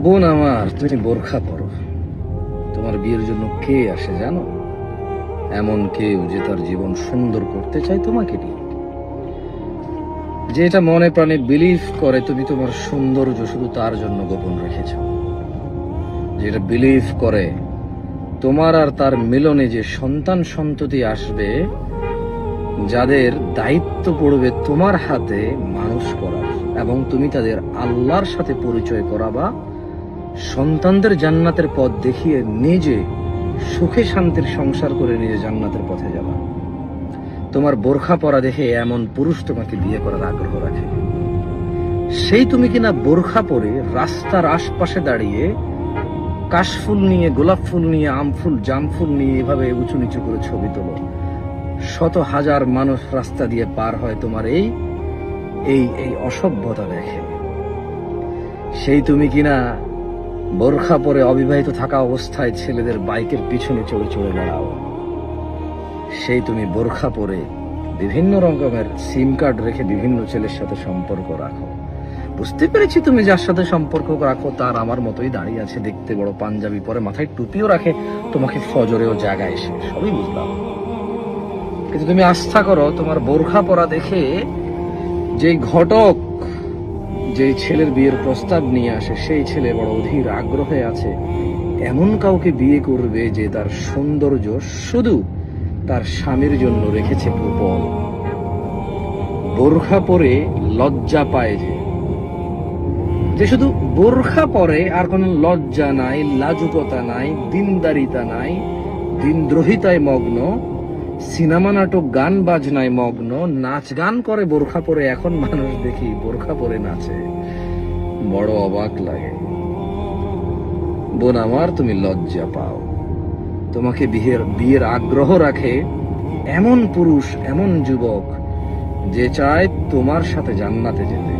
বোন আমার, তুমি বোরখা পরো। তোমার বিয়ের জন্য কে আসে জানো? এমন কেউ যে তার জীবন সুন্দর করতে চায় তোমাকে নিয়ে, যে এটা মনে প্রাণে বিলিভ করে তুমি তোমার সৌন্দর্য শুধু তার জন্য গোপন রেখেছ, যেটা বিলিভ করে তোমার আর তার মিলনে যে সন্তান সন্ততি আসবে, যাদের দায়িত্ব পড়বে তোমার হাতে মানুষ করার, এবং তুমি তাদের আল্লাহর সাথে পরিচয় করাবা, সন্তানদের জান্নাতের পথ দেখিয়ে নিজে সুখে শান্তির সংসার করে নিজে জান্নাতের পথে যাবা। তোমার বোরখা পরা দেখে এমন পুরুষ তোমাকে বিয়ে করার আগ্রহ রাখে। সেই তুমি কিনা বোরখা পরে রাস্তার আশপাশে দাঁড়িয়ে কাশফুল নিয়ে, গোলাপ ফুল নিয়ে, আম ফুল, জাম ফুল নিয়ে এভাবে উঁচু নিচু করে ছবি তোলো। শত হাজার মানুষ রাস্তা দিয়ে পার হয় তোমার এই এই এই অসভ্যতা দেখে। সেই তুমি কিনা বোরখা পরে অবিবাহিত থাকা অবস্থায় ছেলেদের বাইকের পিছনে চড়ে চড়ে বেড়াও। সেই তুমি বোরখা পরে বিভিন্ন রকমের সিম কার্ড রেখে বিভিন্ন ছেলের সাথে সম্পর্ক রাখো। বুঝতে পেরেছি তুমি যার সাথে সম্পর্ক রাখো তার আমার মতোই দাঁড়িয়ে আছে, দেখতে বড় পাঞ্জাবি পরে, মাথায় টুপিও রাখে, তোমাকে ফজরেও জাগায়, সে সবই বুঝলাম। কিন্তু তুমি আস্থা করো তোমার বোরখা পরা দেখে যেই ঘটক যেই ছেলের বিয়ের প্রস্তাব নিয়ে আসে, সেই ছেলে বড় অধীর আগ্রহে আছে এমন কাউকে বিয়ে করবে যে তার সৌন্দর্য শুধু তার স্বামীর জন্য রেখেছে গোপন। বোরখা পরে লজ্জা পায় যে শুধু বোরখা পরে, আর কোনো লজ্জা নাই, লাজুকতা নাই, দিনদারিতা নাই, দিনদ্রোহিতায় মগ্ন, সিনেমা নাটক গান বাজনায় মগ্ন, নাচ গান করে বোরখা পরে। এখন মানুষ দেখি বোরখা পরে নাচে, বড় অবাক লাগে। বোন আমার, তুমি লজ্জা পাও। তোমাকে বিয়ের আগ্রহ রাখে এমন পুরুষ, এমন যুবক যে চায় তোমার সাথে জান্নাতে যেতে,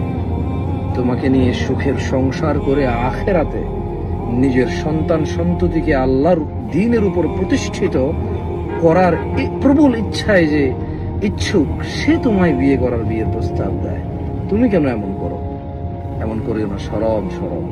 তোমাকে নিয়ে সুখের সংসার করে আখেরাতে নিজের সন্তান সন্ততিকে আল্লাহর দ্বীনের উপর প্রতিষ্ঠিত করার প্রবল ইচ্ছায় যে ইচ্ছুক, সে তোমায় বিয়ে করার বিয়ের প্রস্তাব দেয়। তুমি কেন এমন করো? এমন করিও না, সরব সরব।